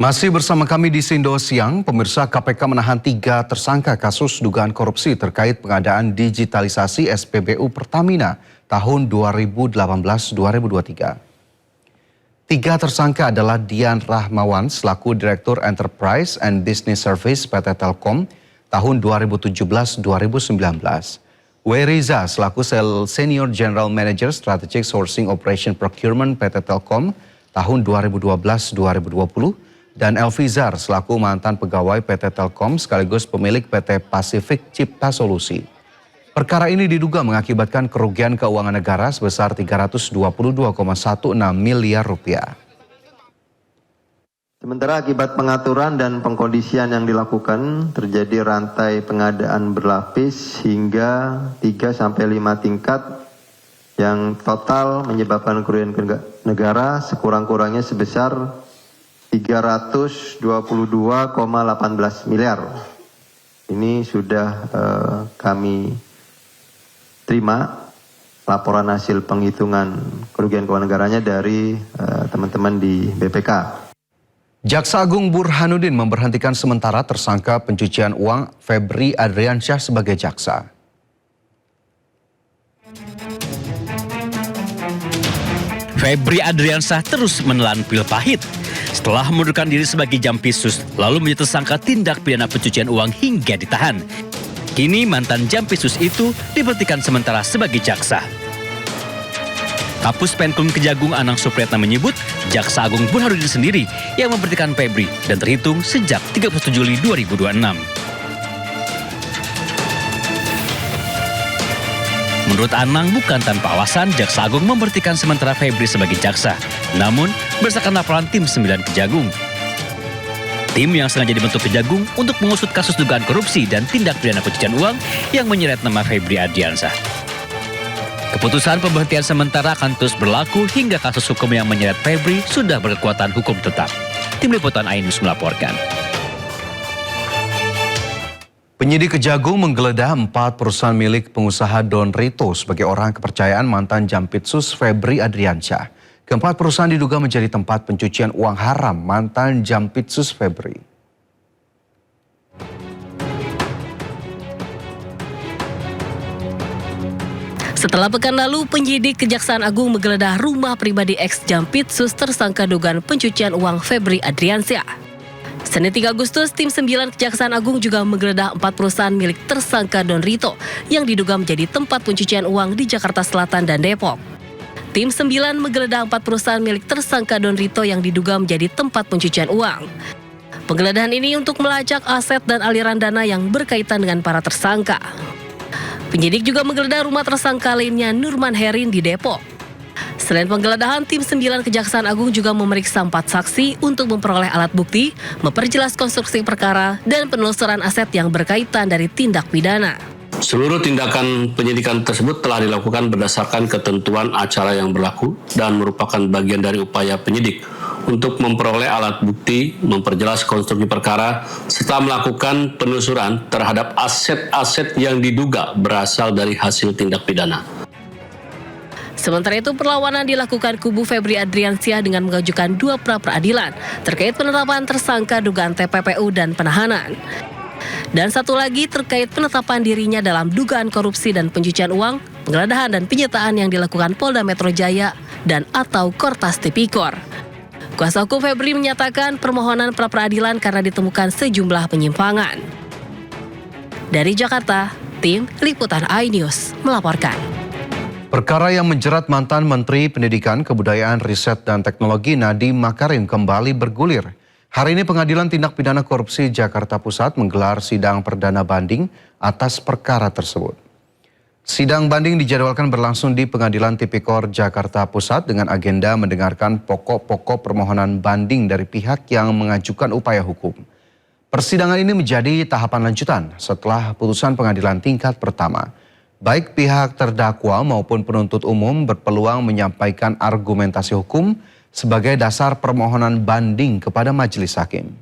Masih bersama kami di Sindo Siang, pemirsa KPK menahan 3 tersangka kasus dugaan korupsi terkait pengadaan digitalisasi SPBU Pertamina tahun 2018-2023. 3 tersangka adalah Dian Rahmawan selaku Direktur Enterprise and Business Service PT Telkom tahun 2017-2019. Weriza selaku Senior General Manager Strategic Sourcing Operation Procurement PT Telkom tahun 2012-2020. Dan Elvizar selaku mantan pegawai PT Telkom sekaligus pemilik PT Pacific Cipta Solusi. Perkara ini diduga mengakibatkan kerugian keuangan negara sebesar 322,16 miliar rupiah. Sementara akibat pengaturan dan pengkondisian yang dilakukan, terjadi rantai pengadaan berlapis hingga 3-5 tingkat yang total menyebabkan kerugian negara sekurang-kurangnya sebesar 322,18 miliar. Ini sudah kami terima laporan hasil penghitungan kerugian keuangan negaranya dari teman-teman di BPK. Jaksa Agung Burhanuddin memberhentikan sementara tersangka pencucian uang Febri Adriansyah sebagai jaksa. Febri Adriansyah terus menelan pil pahit. Setelah mengundurkan diri sebagai Jampisus, lalu menjadi tersangka tindak pidana pencucian uang hingga ditahan. Kini mantan Jampisus itu diberhentikan sementara sebagai jaksa. Kapus Penkum Kejagung Anang Supriyatna menyebut Jaksa Agung Burhanuddin sendiri yang memberhentikan Febri dan terhitung sejak 31 Juli 2026. Menurut Anang, bukan tanpa alasan Jaksa Agung memberhentikan sementara Febri sebagai jaksa. Namun, berdasarkan laporan tim 9 Kejagung. Tim yang sengaja dibentuk Kejagung untuk mengusut kasus dugaan korupsi dan tindak pidana pencucian uang yang menyeret nama Febri Adriansyah. Keputusan pemberhentian sementara akan terus berlaku hingga kasus hukum yang menyeret Febri sudah berkekuatan hukum tetap. Tim Liputan iNews melaporkan. Penyidik Kejagung menggeledah 4 perusahaan milik pengusaha Don Rito sebagai orang kepercayaan mantan Jampitsus Febri Adriansyah. Keempat perusahaan diduga menjadi tempat pencucian uang haram mantan Jampitsus Febri. Setelah pekan lalu, penyidik Kejaksaan Agung menggeledah rumah pribadi ex-Jampitsus tersangka dugaan pencucian uang Febri Adriansyah. Senin 3 Agustus, tim 9 Kejaksaan Agung juga menggeledah 4 perusahaan milik tersangka Don Rito yang diduga menjadi tempat pencucian uang di Jakarta Selatan dan Depok. Tim 9 menggeledah 4 perusahaan milik tersangka Don Rito yang diduga menjadi tempat pencucian uang. Penggeledahan ini untuk melacak aset dan aliran dana yang berkaitan dengan para tersangka. Penyidik juga menggeledah rumah tersangka lainnya Nurman Herin di Depok. Selain penggeledahan, tim 9 Kejaksaan Agung juga memeriksa 4 saksi untuk memperoleh alat bukti, memperjelas konstruksi perkara, dan penelusuran aset yang berkaitan dari tindak pidana. Seluruh tindakan penyidikan tersebut telah dilakukan berdasarkan ketentuan acara yang berlaku dan merupakan bagian dari upaya penyidik untuk memperoleh alat bukti, memperjelas konstruksi perkara, serta melakukan penelusuran terhadap aset-aset yang diduga berasal dari hasil tindak pidana. Sementara itu, perlawanan dilakukan kubu Febri Adriansyah dengan mengajukan 2 pra-peradilan terkait penetapan tersangka dugaan TPPU dan penahanan. Dan satu lagi terkait penetapan dirinya dalam dugaan korupsi dan pencucian uang, penggeledahan dan penyitaan yang dilakukan Polda Metro Jaya dan atau Kortas Tipikor. Kuasa hukum Febri menyatakan permohonan pra-peradilan karena ditemukan sejumlah penyimpangan. Dari Jakarta, tim Liputan iNews melaporkan. Perkara yang menjerat mantan Menteri Pendidikan, Kebudayaan, Riset, dan Teknologi Nadiem Makarim kembali bergulir. Hari ini Pengadilan Tindak Pidana Korupsi Jakarta Pusat menggelar sidang perdana banding atas perkara tersebut. Sidang banding dijadwalkan berlangsung di Pengadilan Tipikor Jakarta Pusat dengan agenda mendengarkan pokok-pokok permohonan banding dari pihak yang mengajukan upaya hukum. Persidangan ini menjadi tahapan lanjutan setelah putusan pengadilan tingkat pertama. Baik pihak terdakwa maupun penuntut umum berpeluang menyampaikan argumentasi hukum sebagai dasar permohonan banding kepada majelis hakim.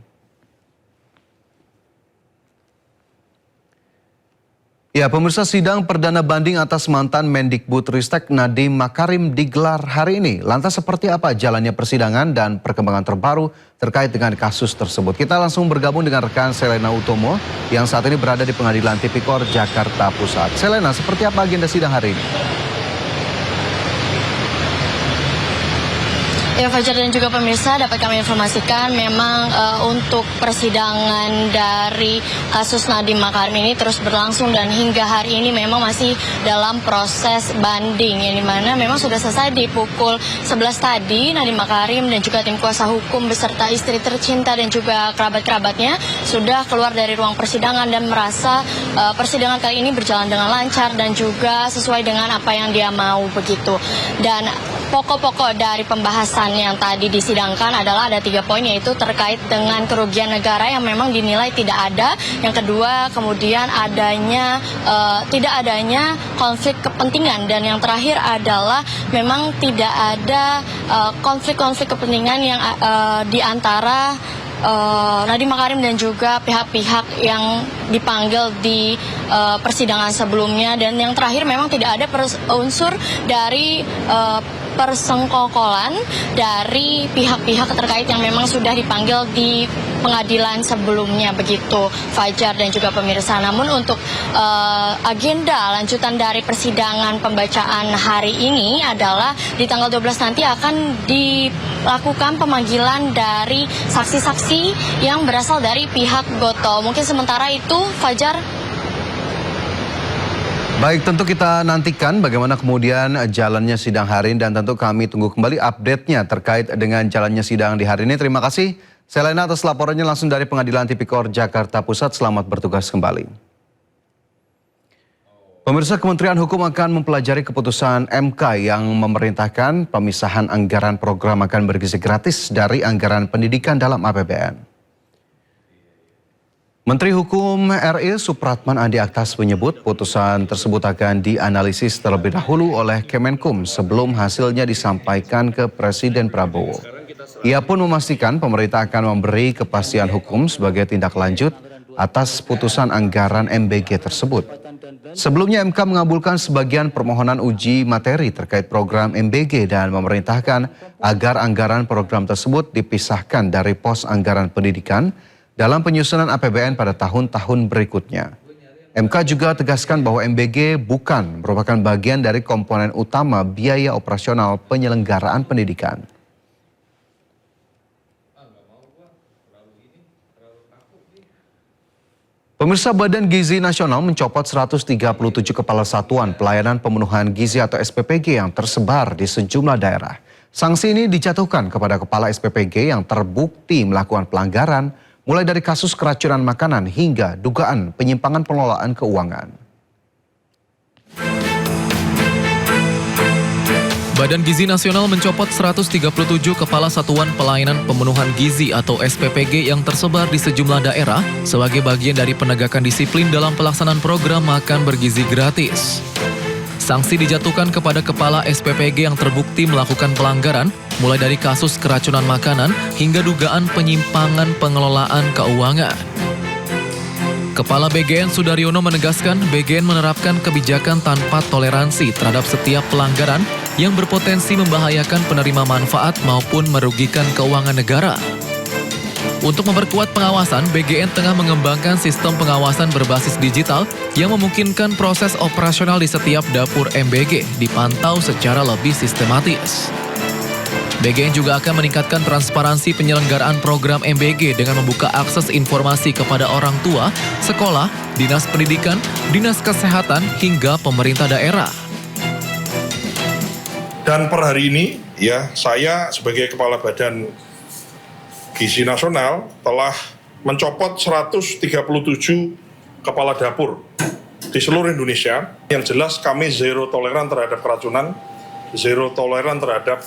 Ya, pemirsa, sidang perdana banding atas mantan Mendikbudristek Nadiem Makarim digelar hari ini. Lantas seperti apa jalannya persidangan dan perkembangan terbaru terkait dengan kasus tersebut? Kita langsung bergabung dengan rekan Selena Utomo yang saat ini berada di Pengadilan Tipikor Jakarta Pusat. Selena, seperti apa agenda sidang hari ini? Ya, Fajar dan juga pemirsa, dapat kami informasikan memang untuk persidangan dari kasus Nadiem Makarim ini terus berlangsung dan hingga hari ini memang masih dalam proses banding, yang dimana memang sudah selesai di pukul 11 tadi. Nadiem Makarim dan juga tim kuasa hukum beserta istri tercinta dan juga kerabat-kerabatnya sudah keluar dari ruang persidangan dan merasa persidangan kali ini berjalan dengan lancar dan juga sesuai dengan apa yang dia mau begitu. Dan pokok-pokok dari pembahasan yang tadi disidangkan adalah ada 3 poin, yaitu terkait dengan kerugian negara yang memang dinilai tidak ada. Yang kedua, kemudian tidak adanya konflik kepentingan, dan yang terakhir adalah memang tidak ada konflik-konflik kepentingan yang di antara Nadiem Makarim dan juga pihak-pihak yang dipanggil di persidangan sebelumnya. Dan yang terakhir memang tidak ada unsur dari persengkokolan dari pihak-pihak terkait yang memang sudah dipanggil di pengadilan sebelumnya begitu, Fajar dan juga pemirsa. Namun untuk agenda lanjutan dari persidangan pembacaan hari ini adalah di tanggal 12 nanti akan dilakukan pemanggilan dari saksi-saksi yang berasal dari pihak Gotoh. Mungkin sementara itu, Fajar. Baik, tentu kita nantikan bagaimana kemudian jalannya sidang hari ini dan tentu kami tunggu kembali update-nya terkait dengan jalannya sidang di hari ini. Terima kasih Selena atas laporannya langsung dari Pengadilan Tipikor Jakarta Pusat. Selamat bertugas kembali. Pemirsa, Kementerian Hukum akan mempelajari keputusan MK yang memerintahkan pemisahan anggaran program makan bergizi gratis dari anggaran pendidikan dalam APBN. Menteri Hukum RI Supratman Andi Aktas menyebut putusan tersebut akan dianalisis terlebih dahulu oleh Kemenkum sebelum hasilnya disampaikan ke Presiden Prabowo. Ia pun memastikan pemerintah akan memberi kepastian hukum sebagai tindak lanjut atas putusan anggaran MBG tersebut. Sebelumnya MK mengabulkan sebagian permohonan uji materi terkait program MBG dan memerintahkan agar anggaran program tersebut dipisahkan dari pos anggaran pendidikan dalam penyusunan APBN pada tahun-tahun berikutnya. MK juga tegaskan bahwa MBG bukan merupakan bagian dari komponen utama biaya operasional penyelenggaraan pendidikan. Pemirsa, Badan Gizi Nasional mencopot 137 kepala satuan pelayanan pemenuhan gizi atau SPPG yang tersebar di sejumlah daerah. Sanksi ini dijatuhkan kepada kepala SPPG yang terbukti melakukan pelanggaran, mulai dari kasus keracunan makanan hingga dugaan penyimpangan pengelolaan keuangan. Badan Gizi Nasional mencopot 137 kepala satuan pelayanan pemenuhan gizi atau SPPG yang tersebar di sejumlah daerah sebagai bagian dari penegakan disiplin dalam pelaksanaan program makan bergizi gratis. Sanksi dijatuhkan kepada kepala SPPG yang terbukti melakukan pelanggaran, mulai dari kasus keracunan makanan hingga dugaan penyimpangan pengelolaan keuangan. Kepala BGN Sudaryono menegaskan BGN menerapkan kebijakan tanpa toleransi terhadap setiap pelanggaran yang berpotensi membahayakan penerima manfaat maupun merugikan keuangan negara. Untuk memperkuat pengawasan, BGN tengah mengembangkan sistem pengawasan berbasis digital yang memungkinkan proses operasional di setiap dapur MBG dipantau secara lebih sistematis. BGN juga akan meningkatkan transparansi penyelenggaraan program MBG dengan membuka akses informasi kepada orang tua, sekolah, dinas pendidikan, dinas kesehatan, hingga pemerintah daerah. Dan per hari ini, ya, saya sebagai Kepala Badan Gizi Nasional telah mencopot 137 kepala dapur di seluruh Indonesia. Yang jelas kami zero toleran terhadap keracunan, zero toleran terhadap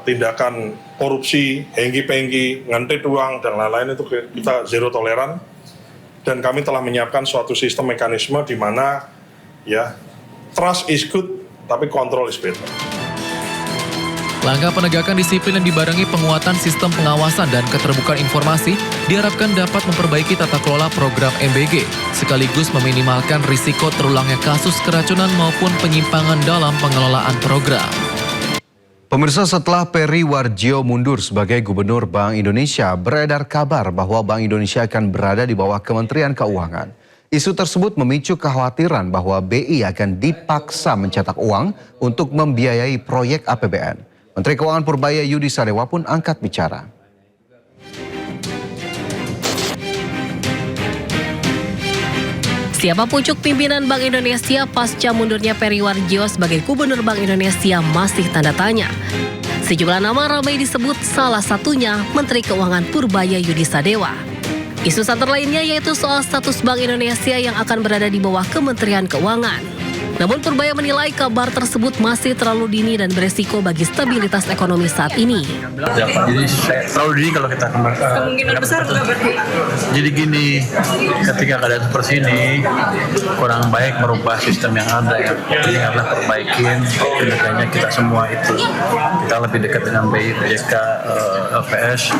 tindakan korupsi, hengki-pengki, ngantit uang, dan lain-lain, itu kita zero toleran. Dan kami telah menyiapkan suatu sistem mekanisme di mana ya trust is good, tapi control is better. Langkah penegakan disiplin yang dibarengi penguatan sistem pengawasan dan keterbukaan informasi diharapkan dapat memperbaiki tata kelola program MBG, sekaligus meminimalkan risiko terulangnya kasus keracunan maupun penyimpangan dalam pengelolaan program. Pemirsa, setelah Peri Warjio mundur sebagai Gubernur Bank Indonesia, beredar kabar bahwa Bank Indonesia akan berada di bawah Kementerian Keuangan. Isu tersebut memicu kekhawatiran bahwa BI akan dipaksa mencetak uang untuk membiayai proyek APBN. Menteri Keuangan Purbaya Yudi Sadewa pun angkat bicara. Siapa pucuk pimpinan Bank Indonesia pasca mundurnya Peri Warjio sebagai Gubernur Bank Indonesia masih tanda tanya. Sejumlah nama ramai disebut, salah satunya Menteri Keuangan Purbaya Yudi Sadewa. Isu santer lainnya yaitu soal status Bank Indonesia yang akan berada di bawah Kementerian Keuangan. Namun Purbaya menilai kabar tersebut masih terlalu dini dan beresiko bagi stabilitas ekonomi saat ini. Jadi terlalu dini kalau kita kemungkinan besar juga berarti. Jadi gini, ketika keadaan seperti ini kurang baik merubah sistem yang ada ya. Jadi adalah perbaikin kinerjanya kita semua itu. Kita lebih dekat dengan BI, BJK, LPS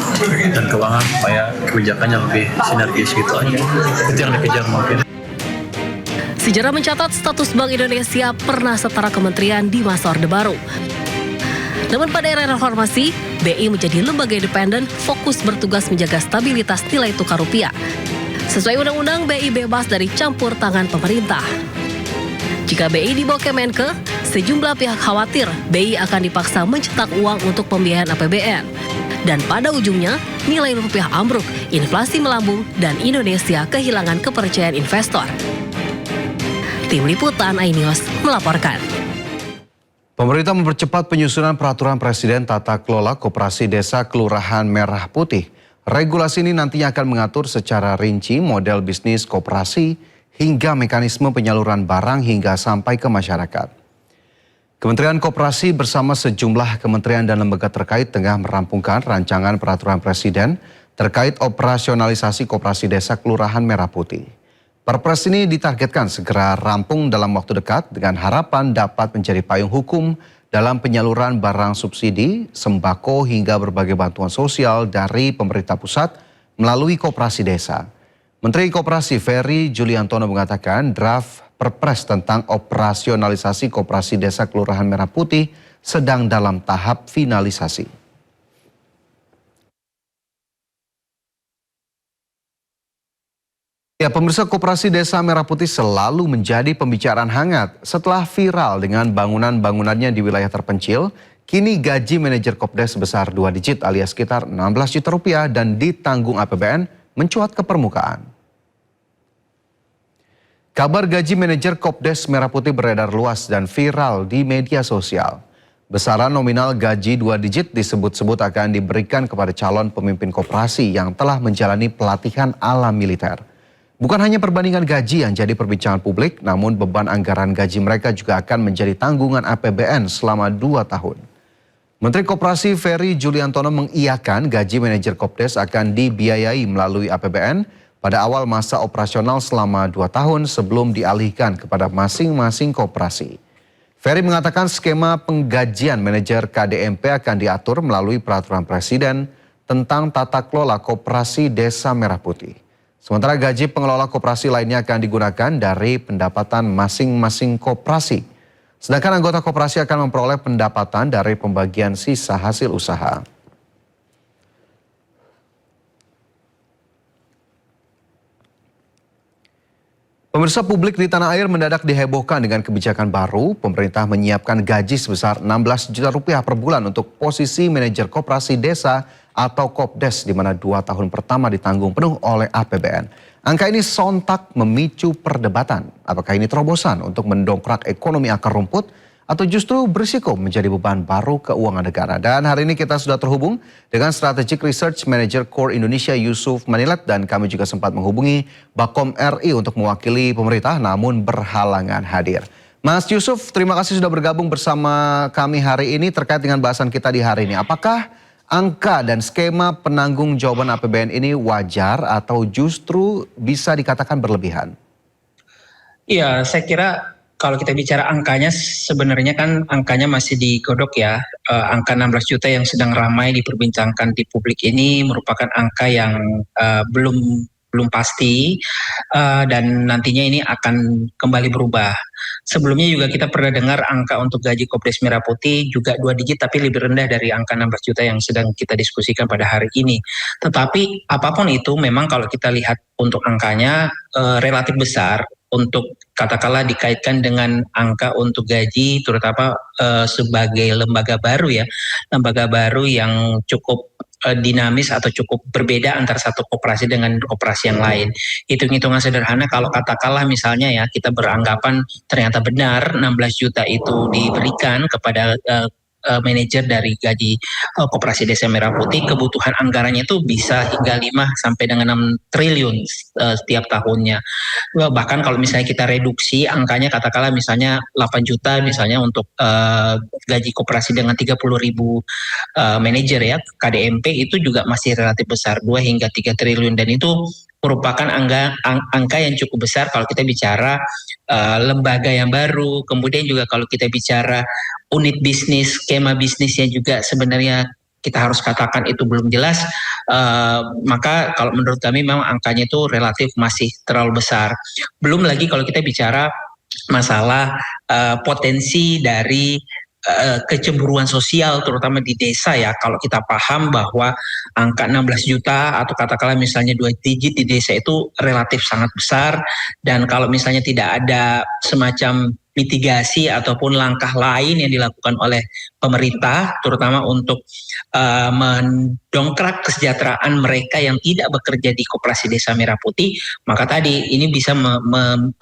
dan keuangan supaya kebijakannya lebih sinergis gitu aja. Itu yang dikejar mungkin. Sejarah mencatat status Bank Indonesia pernah setara kementerian di masa Orde Baru. Namun pada era reformasi, BI menjadi lembaga independen fokus bertugas menjaga stabilitas nilai tukar rupiah. Sesuai undang-undang, BI bebas dari campur tangan pemerintah. Jika BI dibawa Kemenke, sejumlah pihak khawatir BI akan dipaksa mencetak uang untuk pembiayaan APBN. Dan pada ujungnya, nilai rupiah ambruk, inflasi melambung, dan Indonesia kehilangan kepercayaan investor. Tim Liputan iNews melaporkan. Pemerintah mempercepat penyusunan peraturan Presiden Tata Kelola Koperasi Desa Kelurahan Merah Putih. Regulasi ini nantinya akan mengatur secara rinci model bisnis koperasi hingga mekanisme penyaluran barang hingga sampai ke masyarakat. Kementerian Koperasi bersama sejumlah kementerian dan lembaga terkait tengah merampungkan rancangan peraturan Presiden terkait operasionalisasi Koperasi Desa Kelurahan Merah Putih. Perpres ini ditargetkan segera rampung dalam waktu dekat dengan harapan dapat menjadi payung hukum dalam penyaluran barang subsidi, sembako hingga berbagai bantuan sosial dari pemerintah pusat melalui koperasi desa. Menteri Koperasi Ferry Juliantono mengatakan draft Perpres tentang operasionalisasi Koperasi Desa Kelurahan Merah Putih sedang dalam tahap finalisasi. Ya, pemirsa, Koperasi Desa Merah Putih selalu menjadi pembicaraan hangat setelah viral dengan bangunan-bangunannya di wilayah terpencil. Kini gaji manajer Kopdes sebesar 2 digit alias sekitar 16 juta rupiah dan ditanggung APBN mencuat ke permukaan. Kabar gaji manajer Kopdes Merah Putih beredar luas dan viral di media sosial. Besaran nominal gaji 2 digit disebut-sebut akan diberikan kepada calon pemimpin koperasi yang telah menjalani pelatihan ala militer. Bukan hanya perbandingan gaji yang jadi perbincangan publik, namun beban anggaran gaji mereka juga akan menjadi tanggungan APBN selama 2 tahun. Menteri Koperasi Ferry Juliantono mengiyakan gaji manajer Kopdes akan dibiayai melalui APBN pada awal masa operasional selama 2 tahun sebelum dialihkan kepada masing-masing koperasi. Ferry mengatakan skema penggajian manajer KDMP akan diatur melalui peraturan Presiden tentang tata kelola Koperasi Desa Merah Putih. Sementara gaji pengelola koperasi lainnya akan digunakan dari pendapatan masing-masing koperasi. Sedangkan anggota koperasi akan memperoleh pendapatan dari pembagian sisa hasil usaha. Pemirsa, publik di tanah air mendadak dihebohkan dengan kebijakan baru. Pemerintah menyiapkan gaji sebesar 16 juta rupiah per bulan untuk posisi manajer koperasi desa atau Kopdes, di mana 2 tahun pertama ditanggung penuh oleh APBN. Angka ini sontak memicu perdebatan. Apakah ini terobosan untuk mendongkrak ekonomi akar rumput atau justru berisiko menjadi beban baru keuangan negara? Dan hari ini kita sudah terhubung dengan Strategic Research Manager Core Indonesia Yusuf Manilat, dan kami juga sempat menghubungi Bakom RI untuk mewakili pemerintah namun berhalangan hadir. Mas Yusuf, terima kasih sudah bergabung bersama kami hari ini terkait dengan bahasan kita di hari ini. Apakah angka dan skema penanggung jawaban APBN ini wajar atau justru bisa dikatakan berlebihan? Iya, saya kira Kalau kita bicara angkanya, sebenarnya kan angkanya masih digodok ya. Angka 16 juta yang sedang ramai diperbincangkan di publik ini merupakan angka yang belum pasti, dan nantinya ini akan kembali berubah. Sebelumnya juga kita pernah dengar angka untuk gaji Kopdes Merah Putih juga 2 digit tapi lebih rendah dari angka 16 juta yang sedang kita diskusikan pada hari ini. Tetapi apapun itu memang kalau kita lihat untuk angkanya relatif besar untuk katakanlah dikaitkan dengan angka untuk gaji terutama sebagai lembaga baru ya, lembaga baru yang cukup dinamis atau cukup berbeda antara satu koperasi dengan koperasi yang lain. Hitung-hitungan sederhana kalau katakanlah misalnya ya kita beranggapan ternyata benar 16 juta itu diberikan kepada manajer dari gaji Koperasi Desa Merah Putih, kebutuhan anggarannya itu bisa hingga 5 sampai dengan 6 triliun setiap tahunnya. Bahkan kalau misalnya kita reduksi angkanya katakanlah misalnya 8 juta misalnya untuk gaji koperasi dengan 30 ribu manajer ya, KDMP itu juga masih relatif besar, 2 hingga 3 triliun, dan itu merupakan angka yang cukup besar kalau kita bicara lembaga yang baru. Kemudian juga kalau kita bicara unit bisnis, skema bisnisnya juga sebenarnya kita harus katakan itu belum jelas, maka kalau menurut kami memang angkanya itu relatif masih terlalu besar. Belum lagi kalau kita bicara masalah potensi dari kecemburuan sosial terutama di desa ya. Kalau kita paham bahwa angka 16 juta atau katakanlah misalnya 2 digit di desa itu relatif sangat besar, dan kalau misalnya tidak ada semacam mitigasi ataupun langkah lain yang dilakukan oleh pemerintah terutama untuk mendongkrak kesejahteraan mereka yang tidak bekerja di Koperasi Desa Merah Putih, maka tadi ini bisa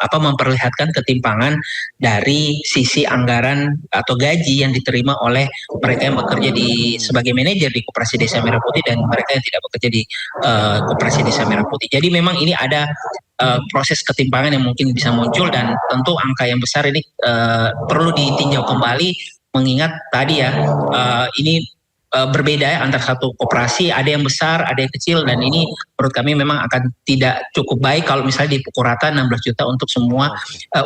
memperlihatkan ketimpangan dari sisi anggaran atau gaji yang diterima oleh mereka yang bekerja sebagai manajer di Koperasi Desa Merah Putih dan mereka yang tidak bekerja di Koperasi Desa Merah Putih. Jadi memang ini ada proses ketimpangan yang mungkin bisa muncul, dan tentu angka yang besar ini perlu ditinjau kembali mengingat tadi ya ini berbeda ya antara satu koperasi, ada yang besar, ada yang kecil, dan ini menurut kami memang akan tidak cukup baik kalau misalnya dipukul rata 16 juta untuk semua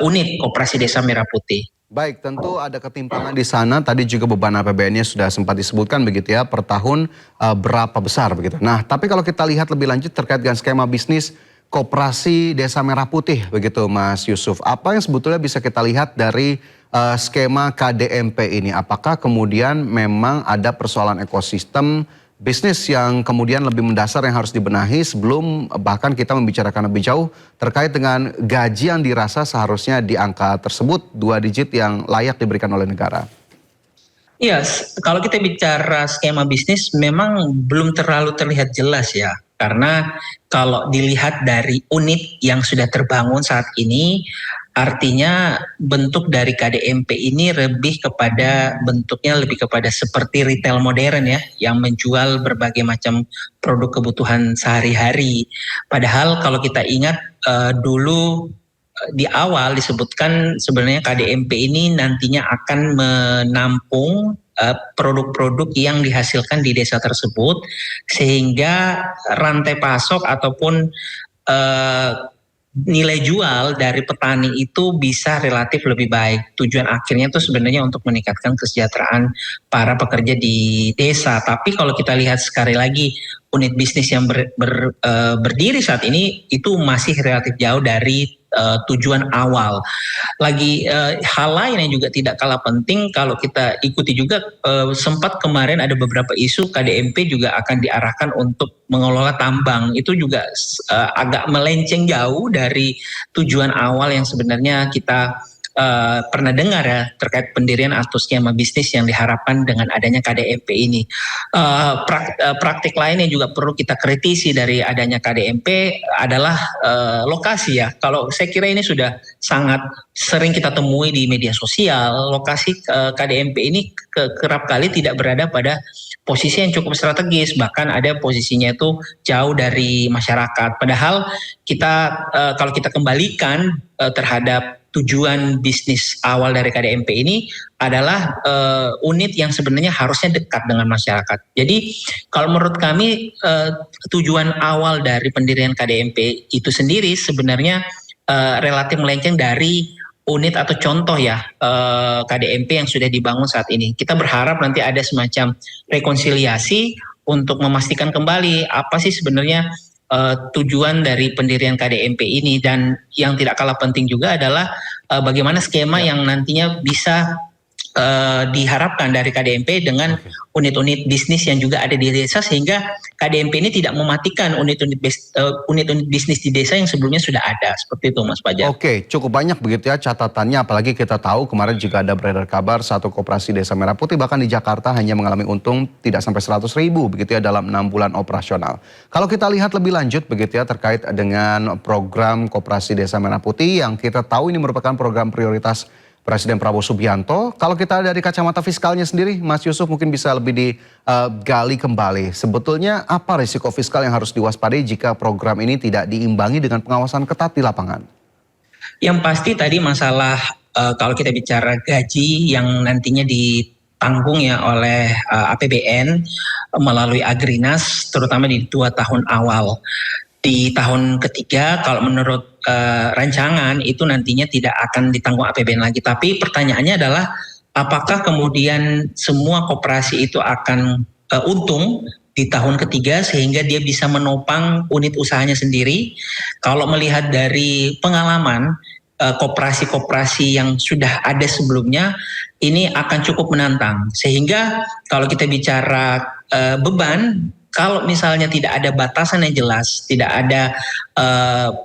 unit Koperasi Desa Merah Putih. Baik, tentu ada ketimpangan di sana. Tadi juga beban APBN-nya sudah sempat disebutkan begitu ya, per tahun berapa besar begitu. Nah, tapi kalau kita lihat lebih lanjut terkait dengan skema bisnis Koperasi Desa Merah Putih begitu Mas Yusuf. Apa yang sebetulnya bisa kita lihat dari skema KDMP ini? Apakah kemudian memang ada persoalan ekosistem bisnis yang kemudian lebih mendasar yang harus dibenahi sebelum bahkan kita membicarakan lebih jauh terkait dengan gaji yang dirasa seharusnya di angka tersebut 2 digit yang layak diberikan oleh negara? Iya, kalau kita bicara skema bisnis memang belum terlalu terlihat jelas ya. Karena kalau dilihat dari unit yang sudah terbangun saat ini, artinya bentuk dari KDMP ini bentuknya lebih kepada seperti retail modern ya, yang menjual berbagai macam produk kebutuhan sehari-hari. Padahal kalau kita ingat dulu di awal disebutkan sebenarnya KDMP ini nantinya akan menampung produk-produk yang dihasilkan di desa tersebut sehingga rantai pasok ataupun nilai jual dari petani itu bisa relatif lebih baik. Tujuan akhirnya itu sebenarnya untuk meningkatkan kesejahteraan para pekerja di desa. Tapi kalau kita lihat sekali lagi unit bisnis yang berdiri saat ini itu masih relatif jauh dari tujuan awal. Lagi hal lain yang juga tidak kalah penting kalau kita ikuti juga sempat kemarin ada beberapa isu KDMP juga akan diarahkan untuk mengelola tambang. Itu juga agak melenceng jauh dari tujuan awal yang sebenarnya kita pernah dengar ya terkait pendirian atau skema bisnis yang diharapkan dengan adanya KDMP ini. Praktik lain yang juga perlu kita kritisi dari adanya KDMP adalah lokasi ya. Kalau saya kira ini sudah sangat sering kita temui di media sosial, lokasi KDMP ini kerap kali tidak berada pada posisi yang cukup strategis, bahkan ada posisinya itu jauh dari masyarakat. Padahal kita kalau kita kembalikan terhadap tujuan bisnis awal dari KDMP ini adalah unit yang sebenarnya harusnya dekat dengan masyarakat. Jadi kalau menurut kami tujuan awal dari pendirian KDMP itu sendiri sebenarnya relatif melenceng dari unit atau contoh ya KDMP yang sudah dibangun saat ini. Kita berharap nanti ada semacam rekonsiliasi untuk memastikan kembali apa sih sebenarnya tujuan dari pendirian KDMP ini, dan yang tidak kalah penting juga adalah bagaimana skema yang nantinya bisa diharapkan dari KDMP dengan unit-unit bisnis yang juga ada di desa, sehingga KDMP ini tidak mematikan unit-unit bisnis di desa yang sebelumnya sudah ada. Seperti itu Mas Fajar. Oke, cukup banyak begitu ya catatannya, apalagi kita tahu kemarin juga ada beredar kabar satu koperasi Desa Merah Putih bahkan di Jakarta hanya mengalami untung tidak sampai 100.000 begitu ya dalam 6 bulan operasional. Kalau kita lihat lebih lanjut begitu ya terkait dengan program koperasi Desa Merah Putih yang kita tahu ini merupakan program prioritas Presiden Prabowo Subianto. Kalau kita dari kacamata fiskalnya sendiri, Mas Yusuf mungkin bisa lebih digali kembali. Sebetulnya apa risiko fiskal yang harus diwaspadai jika program ini tidak diimbangi dengan pengawasan ketat di lapangan? Yang pasti tadi masalah kalau kita bicara gaji yang nantinya ditanggung ya oleh APBN melalui Agrinas, terutama di 2 tahun awal. Di tahun ketiga kalau menurut rancangan itu nantinya tidak akan ditanggung APBN lagi. Tapi pertanyaannya adalah apakah kemudian semua koperasi itu akan untung di tahun ketiga sehingga dia bisa menopang unit usahanya sendiri. Kalau melihat dari pengalaman koperasi-koperasi yang sudah ada sebelumnya, ini akan cukup menantang. Sehingga kalau kita bicara beban, kalau misalnya tidak ada batasan yang jelas, tidak ada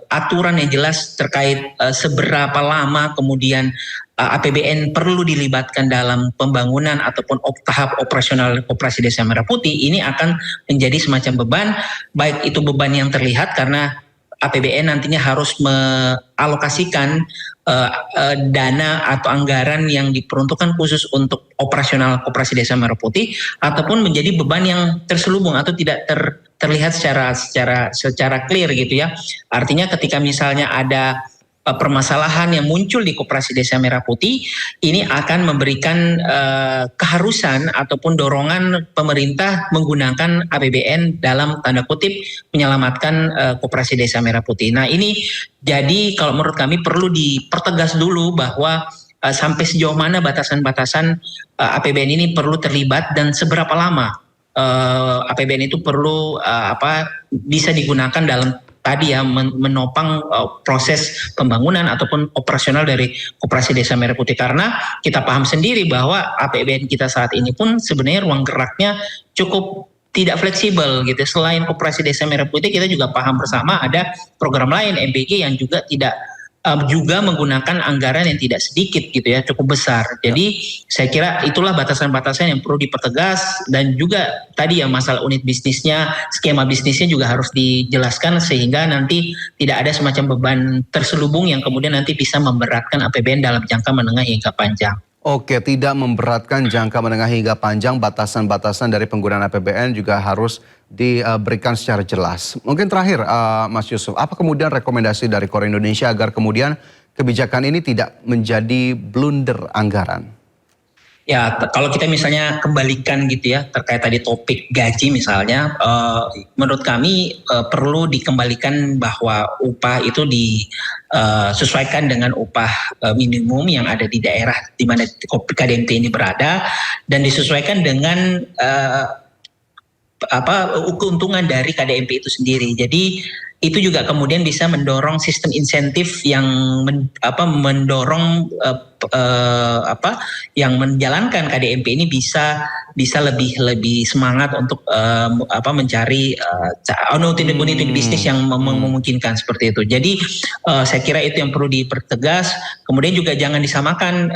aturan yang jelas terkait seberapa lama kemudian APBN perlu dilibatkan dalam pembangunan ataupun tahap operasional koperasi Desa Merah Putih, ini akan menjadi semacam beban, baik itu beban yang terlihat karena APBN nantinya harus mengalokasikan dana atau anggaran yang diperuntukkan khusus untuk operasional koperasi Desa Merah Putih, ataupun menjadi beban yang terselubung atau tidak terlihat secara clear gitu ya. Artinya ketika misalnya ada permasalahan yang muncul di koperasi Desa Merah Putih, ini akan memberikan keharusan ataupun dorongan pemerintah menggunakan APBN dalam tanda kutip menyelamatkan koperasi Desa Merah Putih. Nah ini jadi kalau menurut kami perlu dipertegas dulu bahwa sampai sejauh mana batasan-batasan APBN ini perlu terlibat dan seberapa lama APBN itu perlu bisa digunakan dalam tadi ya menopang proses pembangunan ataupun operasional dari koperasi Desa Merah Putih, karena kita paham sendiri bahwa APBN kita saat ini pun sebenarnya ruang geraknya cukup tidak fleksibel gitu. Selain koperasi Desa Merah Putih, kita juga paham bersama ada program lain MBG yang juga tidak juga menggunakan anggaran yang tidak sedikit gitu ya, cukup besar. Jadi saya kira itulah batasan-batasan yang perlu dipertegas, dan juga tadi ya masalah unit bisnisnya, skema bisnisnya juga harus dijelaskan sehingga nanti tidak ada semacam beban terselubung yang kemudian nanti bisa memberatkan APBN dalam jangka menengah hingga panjang. Oke, tidak memberatkan jangka menengah hingga panjang, batasan-batasan dari penggunaan APBN juga harus diberikan secara jelas. Mungkin terakhir Mas Yusuf, apa kemudian rekomendasi dari KOR Indonesia agar kemudian kebijakan ini tidak menjadi blunder anggaran? Ya, kalau kita misalnya kembalikan gitu ya terkait tadi topik gaji misalnya, menurut kami perlu dikembalikan bahwa upah itu disesuaikan dengan upah minimum yang ada di daerah di mana KDMP ini berada, dan disesuaikan dengan keuntungan dari KDMP itu sendiri. Jadi itu juga kemudian bisa mendorong sistem insentif yang mendorong yang menjalankan KDMP ini bisa lebih semangat untuk mencari unit bisnis yang memungkinkan seperti itu. Jadi saya kira itu yang perlu dipertegas. Kemudian juga jangan disamakan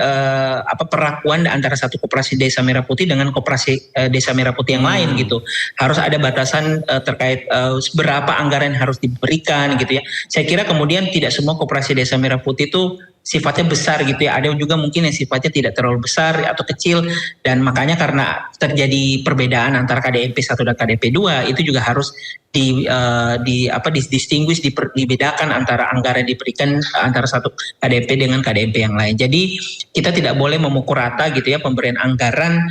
perlakuan antara satu koperasi Desa Merah Putih dengan koperasi Desa Merah Putih yang lain gitu. Harus ada batasan terkait seberapa anggaran harus diberikan gitu ya. Saya kira kemudian tidak semua koperasi Desa Merah Putih itu sifatnya besar gitu ya, ada juga mungkin yang sifatnya tidak terlalu besar atau kecil, dan makanya karena terjadi perbedaan antara KDMP 1 dan KDMP 2 itu juga harus distinguish, dibedakan antara anggaran diberikan antara satu KDMP dengan KDMP yang lain. Jadi kita tidak boleh memukul rata gitu ya pemberian anggaran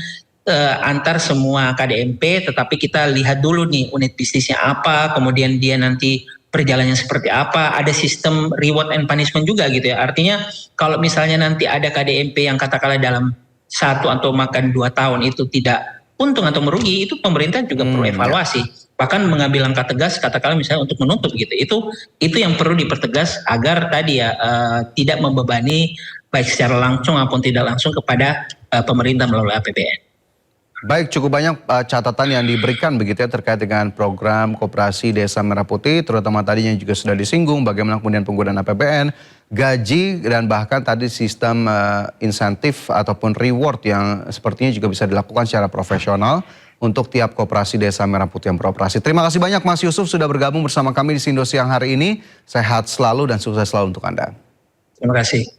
antar semua KDMP, tetapi kita lihat dulu nih unit bisnisnya apa, kemudian dia nanti perjalanannya seperti apa, ada sistem reward and punishment juga gitu ya. Artinya kalau misalnya nanti ada KDMP yang katakanlah dalam 1 atau makan 2 tahun itu tidak untung atau merugi, itu pemerintah juga perlu evaluasi. Bahkan mengambil langkah tegas katakanlah misalnya untuk menutup gitu. Itu yang perlu dipertegas agar tadi ya tidak membebani baik secara langsung maupun tidak langsung kepada pemerintah melalui APBN. Baik, cukup banyak catatan yang diberikan begitu ya terkait dengan program Koperasi Desa Merah Putih, terutama tadinya juga sudah disinggung bagaimana kemudian penggunaan APBN, gaji, dan bahkan tadi sistem insentif ataupun reward yang sepertinya juga bisa dilakukan secara profesional untuk tiap Koperasi Desa Merah Putih yang beroperasi. Terima kasih banyak Mas Yusuf sudah bergabung bersama kami di Sindo Siang hari ini. Sehat selalu dan sukses selalu untuk Anda. Terima kasih.